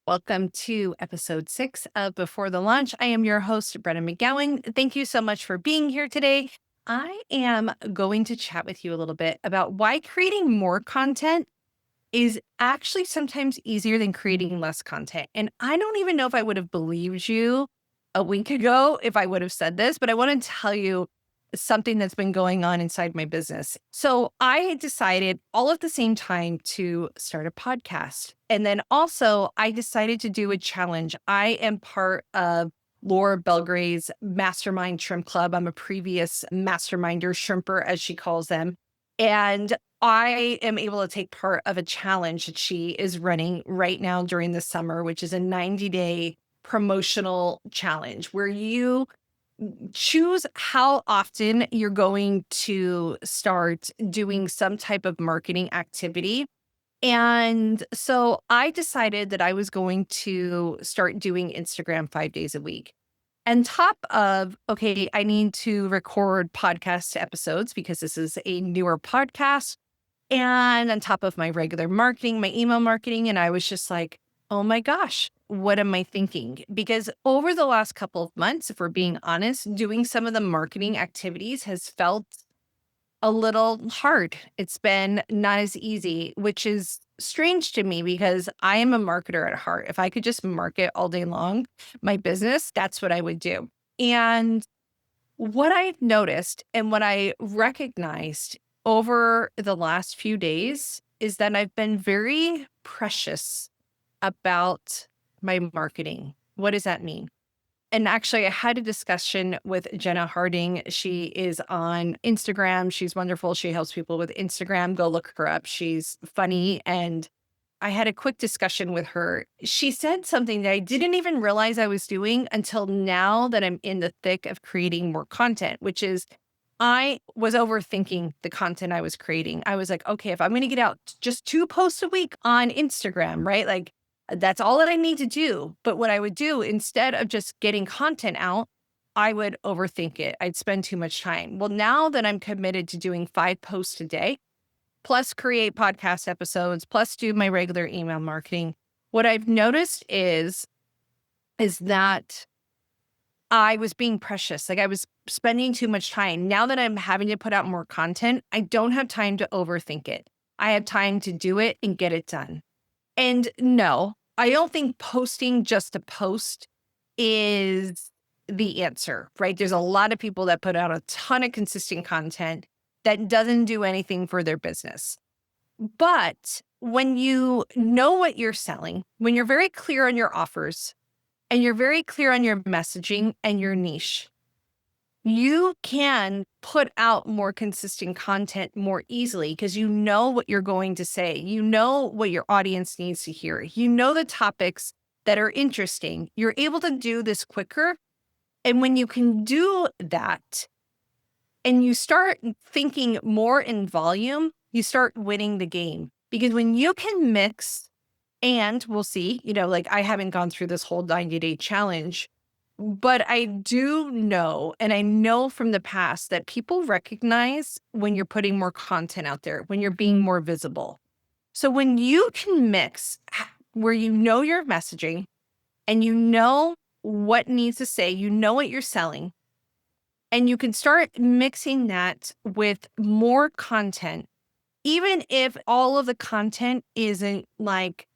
Welcome to episode 6 of Before the Launch. I am your host, Brenna McGowan. Thank you so much for being here today. I am going to chat with you a little bit about why creating more content is actually sometimes easier than creating less content. And I don't even know if I would have believed you a week ago if I would have said this, but I want to tell you something that's been going on inside my business. So I decided all at the same time to start a podcast. And then also I decided to do a challenge. I am part of Laura Belgrave's Mastermind Shrimp Club. I'm a previous masterminder, shrimper, as she calls them. And I am able to take part of a challenge that she is running right now during the summer, which is a 90-day promotional challenge where you choose how often you're going to start doing some type of marketing activity. And so I decided that I was going to start doing Instagram 5 days a week. On top of, okay, I need to record podcast episodes because this is a newer podcast. And on top of my regular marketing, my email marketing. And I was just like, oh my gosh, what am I thinking? Because over the last couple of months, if we're being honest, doing some of the marketing activities has felt a little hard. It's been not as easy, which is strange to me because I am a marketer at heart. If I could just market all day long, my business, that's what I would do. And what I've noticed and what I recognized over the last few days is that I've been very precious about my marketing. What does that mean? And actually, I had a discussion with Jenna Harding. She is on Instagram. She's wonderful. She helps people with Instagram. Go look her up. She's funny. And I had a quick discussion with her. She said something that I didn't even realize I was doing until now that I'm in the thick of creating more content, which is I was overthinking the content I was creating. I was like, okay, if I'm going to get out just 2 posts a week on Instagram, right? Like that's all that I need to do. But what I would do instead of just getting content out, I would overthink it. I'd spend too much time. Well, now that I'm committed to doing 5 posts a day, plus create podcast episodes, plus do my regular email marketing, what I've noticed is that I was being precious. Like I was spending too much time. Now that I'm having to put out more content, I don't have time to overthink it. I have time to do it and get it done. And no, I don't think posting just to post is the answer, right? There's a lot of people that put out a ton of consistent content that doesn't do anything for their business. But when you know what you're selling, when you're very clear on your offers and you're very clear on your messaging and your niche, you can put out more consistent content more easily because you know what you're going to say. You know what your audience needs to hear. You know the topics that are interesting. You're able to do this quicker. And when you can do that and you start thinking more in volume, you start winning the game. Because when you can mix, and we'll see, like I haven't gone through this whole 90-day challenge, but I do know, and I know from the past that people recognize when you're putting more content out there, when you're being more visible. So when you can mix where you know your messaging and you know what needs to say, you know what you're selling, and you can start mixing that with more content, even if all of the content isn't like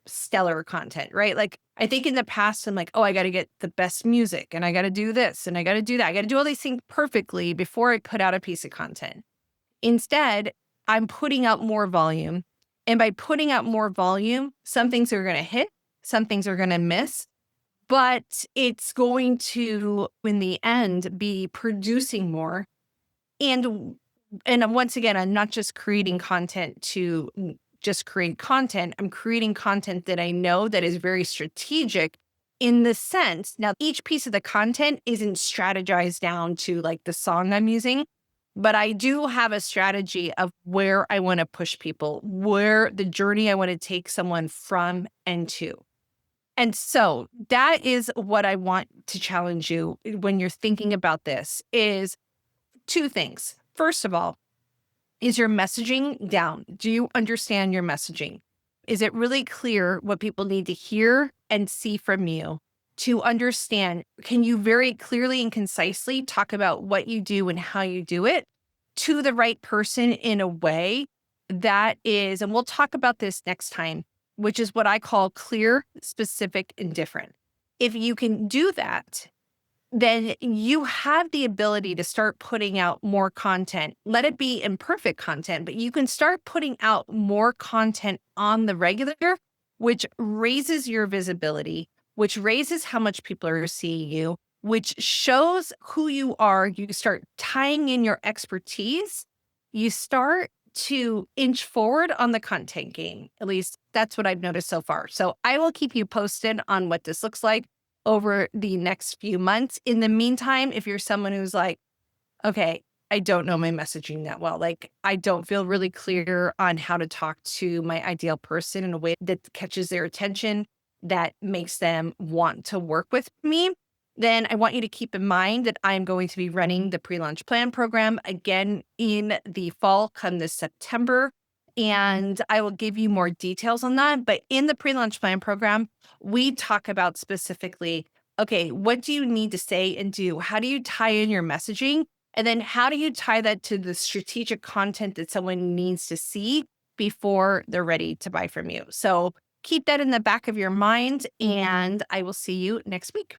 stellar content, right? Like I think in the past, I'm like, oh, I got to get the best music and I got to do this and I got to do that. I got to do all these things perfectly before I put out a piece of content. Instead, I'm putting out more volume. And by putting out more volume, some things are going to hit, some things are going to miss, but it's going to, in the end, be producing more. And once again, I'm not just creating content to just create content. I'm creating content that I know that is very strategic in the sense. Now, each piece of the content isn't strategized down to like the song I'm using, but I do have a strategy of where I want to push people, where the journey I want to take someone from and to. And so that is what I want to challenge you when you're thinking about this is 2 things. First of all, is your messaging down? Do you understand your messaging? Is it really clear what people need to hear and see from you to understand? Can you very clearly and concisely talk about what you do and how you do it to the right person in a way that is, and we'll talk about this next time, which is what I call clear, specific, and different. If you can do that, then you have the ability to start putting out more content. Let it be imperfect content, but you can start putting out more content on the regular, which raises your visibility, which raises how much people are seeing you, which shows who you are. You start tying in your expertise. You start to inch forward on the content game. At least that's what I've noticed so far. So I will keep you posted on what this looks like over the next few months. In the meantime, if you're someone who's like, okay, I don't know my messaging that well, like I don't feel really clear on how to talk to my ideal person in a way that catches their attention, that makes them want to work with me, then I want you to keep in mind that I'm going to be running the pre-launch plan program again in the fall come this September. And I will give you more details on that. But in the pre-launch plan program, we talk about specifically, okay, what do you need to say and do? How do you tie in your messaging? And then how do you tie that to the strategic content that someone needs to see before they're ready to buy from you? So keep that in the back of your mind, and I will see you next week.